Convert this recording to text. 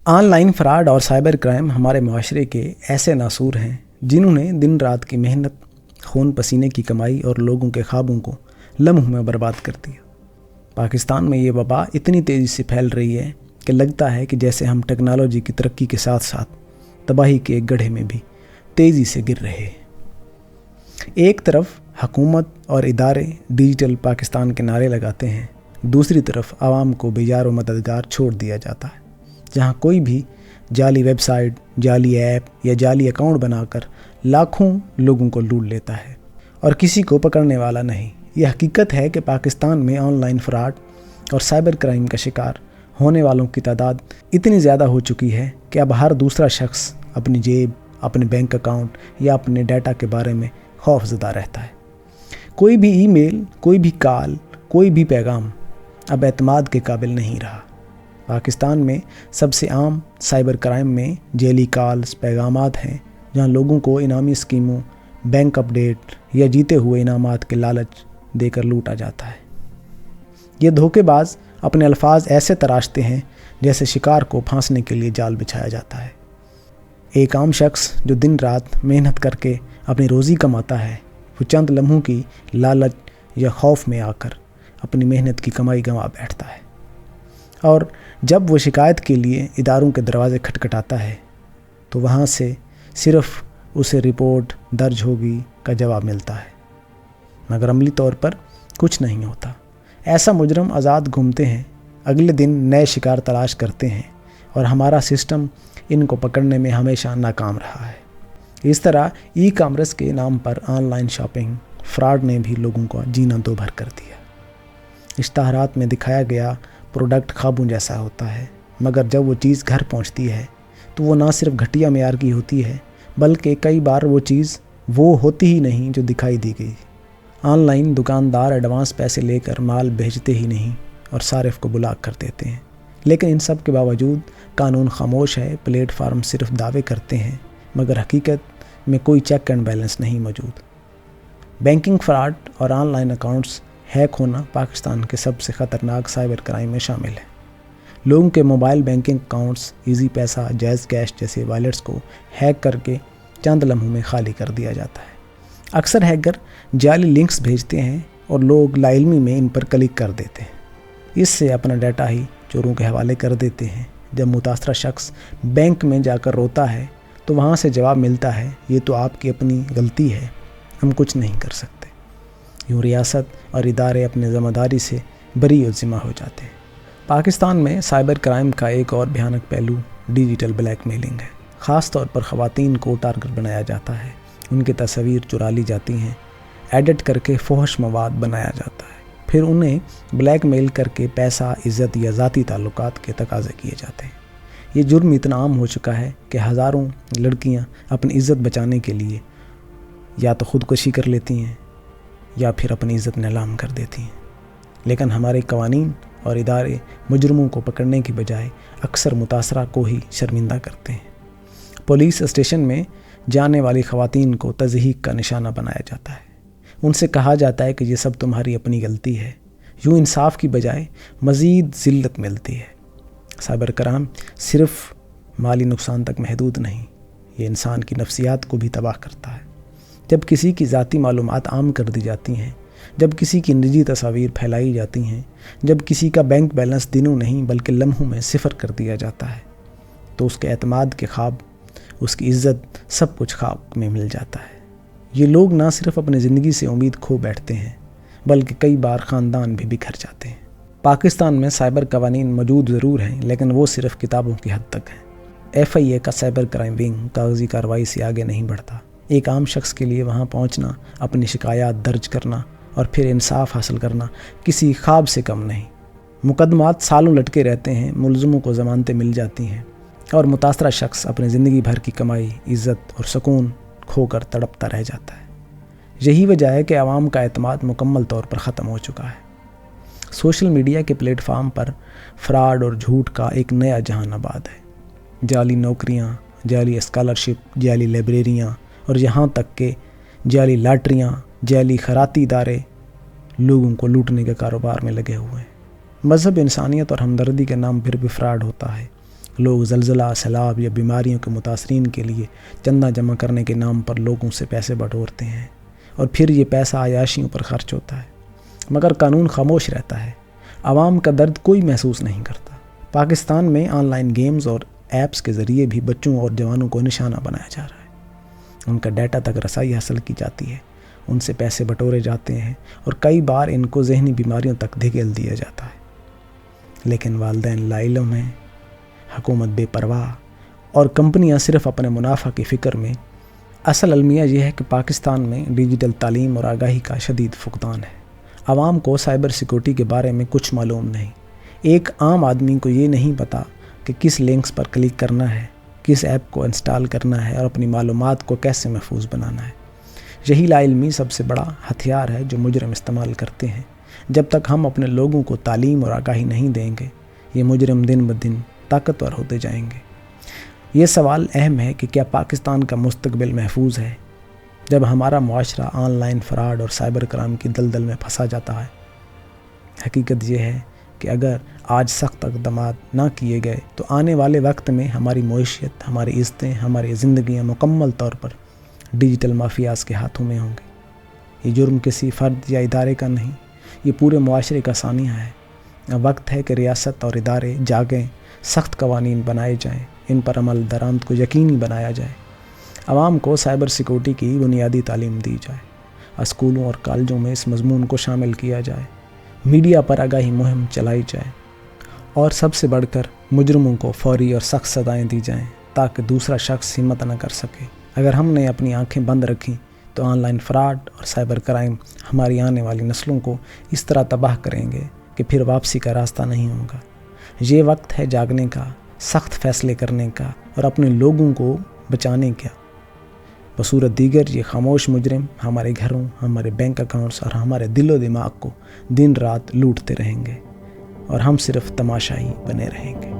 On line fraud اور cyber crime ہمارے معاشرے کے ایسے ناسور ہیں جنہوں نے دن رات کی محنت، خون پسینے کی کمائی اور لوگوں کے خوابوں کو لمحوں میں برباد کر دیا۔ پاکستان میں یہ وبا اتنی تیزی سے پھیل رہی ہے کہ لگتا ہے کہ جیسے ہم ٹیکنالوجی کی ترقی کے ساتھ ساتھ تباہی کے ایک گڑھے میں بھی تیزی سے گر رہے ہیں۔ ایک طرف حکومت اور ادارے ڈیجیٹل پاکستان کے نعرے لگاتے ہیں، دوسری طرف عوام کو بے یار و مددگار چھوڑ دیا جاتا ہے، جہاں کوئی بھی جعلی ویب سائٹ، جعلی ایپ یا جعلی اکاؤنٹ بنا کر لاکھوں لوگوں کو لوٹ لیتا ہے اور کسی کو پکڑنے والا نہیں۔ یہ حقیقت ہے کہ پاکستان میں آن لائن فراڈ اور سائبر کرائم کا شکار ہونے والوں کی تعداد اتنی زیادہ ہو چکی ہے کہ اب ہر دوسرا شخص اپنی جیب، اپنے بینک اکاؤنٹ یا اپنے ڈیٹا کے بارے میں خوف زدہ رہتا ہے۔ کوئی بھی ای میل، کوئی بھی کال، کوئی بھی پیغام اب اعتماد کے قابل نہیں رہا۔ پاکستان میں سب سے عام سائبر کرائم میں جعلی کالز، پیغامات ہیں جہاں لوگوں کو انعامی اسکیموں، بینک اپ ڈیٹ یا جیتے ہوئے انعامات کے لالچ دے کر لوٹا جاتا ہے۔ یہ دھوکے باز اپنے الفاظ ایسے تراشتے ہیں جیسے شکار کو پھانسنے کے لیے جال بچھایا جاتا ہے۔ ایک عام شخص جو دن رات محنت کر کے اپنی روزی کماتا ہے، وہ چند لمحوں کی لالچ یا خوف میں آ کر اپنی محنت کی کمائی گنوا بیٹھتا ہے، اور جب وہ شکایت کے لیے اداروں کے دروازے کھٹکھٹاتا ہے تو وہاں سے صرف اسے رپورٹ درج ہوگی کا جواب ملتا ہے، مگر عملی طور پر کچھ نہیں ہوتا۔ ایسا مجرم آزاد گھومتے ہیں، اگلے دن نئے شکار تلاش کرتے ہیں، اور ہمارا سسٹم ان کو پکڑنے میں ہمیشہ ناکام رہا ہے۔ اس طرح ای کامرس کے نام پر آن لائن شاپنگ فراڈ نے بھی لوگوں کو جینا دو بھر کر دیا۔ اشتہارات میں دکھایا گیا پروڈکٹ خوابوں جیسا ہوتا ہے، مگر جب وہ چیز گھر پہنچتی ہے تو وہ نہ صرف گھٹیا معیار کی ہوتی ہے بلکہ کئی بار وہ چیز وہ ہوتی ہی نہیں جو دکھائی دی گئی۔ آن لائن دکاندار ایڈوانس پیسے لے کر مال بھیجتے ہی نہیں اور صارف کو بلاک کر دیتے ہیں، لیکن ان سب کے باوجود قانون خاموش ہے۔ پلیٹ فارم صرف دعوے کرتے ہیں مگر حقیقت میں کوئی چیک اینڈ بیلنس نہیں موجود۔ بینکنگ فراڈ اور آن لائن اکاؤنٹس ہیک ہونا پاکستان کے سب سے خطرناک سائبر کرائم میں شامل ہے۔ لوگوں کے موبائل بینکنگ اکاؤنٹس، ایزی پیسہ، جائز کیش جیسے والیٹس کو ہیک کر کے چند لمحوں میں خالی کر دیا جاتا ہے۔ اکثر ہیکر جعلی لنکس بھیجتے ہیں اور لوگ لا علمی میں ان پر کلک کر دیتے ہیں۔ اس سے اپنا ڈیٹا ہی چوروں کے حوالے کر دیتے ہیں۔ جب متاثرہ شخص بینک میں جا کر روتا ہے تو وہاں سے جواب ملتا ہے، یہ تو آپ کی اپنی غلطی ہے، ہم کچھ نہیں کر سکتے۔ یوں ریاست اور ادارے اپنے ذمہ داری سے بری و ذمہ ہو جاتے ہیں۔ پاکستان میں سائبر کرائم کا ایک اور بھیانک پہلو ڈیجیٹل بلیک میلنگ ہے۔ خاص طور پر خواتین کو ٹارگٹ بنایا جاتا ہے، ان کی تصاویر چرا لی جاتی ہیں، ایڈٹ کر کے فحش مواد بنایا جاتا ہے، پھر انہیں بلیک میل کر کے پیسہ، عزت یا ذاتی تعلقات کے تقاضے کیے جاتے ہیں۔ یہ جرم اتنا عام ہو چکا ہے کہ ہزاروں لڑکیاں اپنی عزت بچانے کے لیے یا تو خودکشی کر لیتی ہیں یا پھر اپنی عزت نیلام کر دیتی ہیں، لیکن ہمارے قوانین اور ادارے مجرموں کو پکڑنے کی بجائے اکثر متاثرہ کو ہی شرمندہ کرتے ہیں۔ پولیس اسٹیشن میں جانے والی خواتین کو تضحیک کا نشانہ بنایا جاتا ہے، ان سے کہا جاتا ہے کہ یہ سب تمہاری اپنی غلطی ہے۔ یوں انصاف کی بجائے مزید ذلت ملتی ہے۔ سائبر کرائم صرف مالی نقصان تک محدود نہیں، یہ انسان کی نفسیات کو بھی تباہ کرتا ہے۔ جب کسی کی ذاتی معلومات عام کر دی جاتی ہیں، جب کسی کی نجی تصاویر پھیلائی جاتی ہیں، جب کسی کا بینک بیلنس دنوں نہیں بلکہ لمحوں میں صفر کر دیا جاتا ہے، تو اس کے اعتماد کے خواب، اس کی عزت، سب کچھ خاک میں مل جاتا ہے۔ یہ لوگ نہ صرف اپنی زندگی سے امید کھو بیٹھتے ہیں بلکہ کئی بار خاندان بھی بکھر جاتے ہیں۔ پاکستان میں سائبر قوانین موجود ضرور ہیں لیکن وہ صرف کتابوں کی حد تک ہیں۔ FIA کا سائبر کرائم ونگ کاغذی کارروائی سے آگے نہیں بڑھتا۔ ایک عام شخص کے لیے وہاں پہنچنا، اپنی شکایات درج کرنا اور پھر انصاف حاصل کرنا کسی خواب سے کم نہیں۔ مقدمات سالوں لٹکے رہتے ہیں، ملزموں کو ضمانتیں مل جاتی ہیں اور متاثرہ شخص اپنی زندگی بھر کی کمائی، عزت اور سکون کھو کر تڑپتا رہ جاتا ہے۔ یہی وجہ ہے کہ عوام کا اعتماد مکمل طور پر ختم ہو چکا ہے۔ سوشل میڈیا کے پلیٹ فارم پر فراڈ اور جھوٹ کا ایک نیا جہان آباد ہے۔ جعلی نوکریاں، جعلی اسکالرشپ، جعلی لائبریریاں اور یہاں تک کہ جعلی لاٹریاں، جعلی خیراتی ادارے لوگوں کو لوٹنے کے کاروبار میں لگے ہوئے ہیں۔ مذہب، انسانیت اور ہمدردی کے نام پھر بھی فراڈ ہوتا ہے۔ لوگ زلزلہ، سیلاب یا بیماریوں کے متاثرین کے لیے چندہ جمع کرنے کے نام پر لوگوں سے پیسے بٹورتے ہیں اور پھر یہ پیسہ عیاشیوں پر خرچ ہوتا ہے، مگر قانون خاموش رہتا ہے۔ عوام کا درد کوئی محسوس نہیں کرتا۔ پاکستان میں آن لائن گیمز اور ایپس کے ذریعے بھی بچوں اور جوانوں کو نشانہ بنایا جا رہا ہے۔ ان کا ڈیٹا تک رسائی حاصل کی جاتی ہے، ان سے پیسے بٹورے جاتے ہیں اور کئی بار ان کو ذہنی بیماریوں تک دھکیل دیا جاتا ہے۔ لیکن والدین لا علم ہیں، حکومت بے پرواہ اور کمپنیاں صرف اپنے منافع کی فکر میں۔ اصل المیہ یہ ہے کہ پاکستان میں ڈیجیٹل تعلیم اور آگاہی کا شدید فقدان ہے۔ عوام کو سائبر سیکورٹی کے بارے میں کچھ معلوم نہیں۔ ایک عام آدمی کو یہ نہیں پتا کہ کس لنکس پر کلک کرنا ہے، کس ایپ کو انسٹال کرنا ہے اور اپنی معلومات کو کیسے محفوظ بنانا ہے۔ یہی لا علمی سب سے بڑا ہتھیار ہے جو مجرم استعمال کرتے ہیں۔ جب تک ہم اپنے لوگوں کو تعلیم اور آگاہی نہیں دیں گے، یہ مجرم دن بدن طاقتور ہوتے جائیں گے۔ یہ سوال اہم ہے کہ کیا پاکستان کا مستقبل محفوظ ہے جب ہمارا معاشرہ آن لائن فراڈ اور سائبر کرائم کی دلدل میں پھنسا جاتا ہے؟ حقیقت یہ ہے کہ اگر آج سخت اقدامات نہ کیے گئے تو آنے والے وقت میں ہماری معیشت، ہماری عزتیں، ہماری زندگیاں مکمل طور پر ڈیجیٹل مافیاز کے ہاتھوں میں ہوں گے۔ یہ جرم کسی فرد یا ادارے کا نہیں، یہ پورے معاشرے کا سانحہ ہے۔ اب وقت ہے کہ ریاست اور ادارے جاگیں، سخت قوانین بنائے جائیں، ان پر عمل درآمد کو یقینی بنایا جائے، عوام کو سائبر سیکورٹی کی بنیادی تعلیم دی جائے، اسکولوں اور کالجوں میں اس مضمون کو شامل کیا جائے، میڈیا پر آگاہی مہم چلائی جائے اور سب سے بڑھ کر مجرموں کو فوری اور سخت سزائیں دی جائیں تاکہ دوسرا شخص ہمت نہ کر سکے۔ اگر ہم نے اپنی آنکھیں بند رکھیں تو آن لائن فراڈ اور سائبر کرائم ہماری آنے والی نسلوں کو اس طرح تباہ کریں گے کہ پھر واپسی کا راستہ نہیں ہوگا۔ یہ وقت ہے جاگنے کا، سخت فیصلے کرنے کا اور اپنے لوگوں کو بچانے کا۔ بصورت دیگر یہ خاموش مجرم ہمارے گھروں، ہمارے بینک اکاؤنٹس اور ہمارے دل و دماغ کو دن رات لوٹتے رہیں گے اور ہم صرف تماشائی بنے رہیں گے۔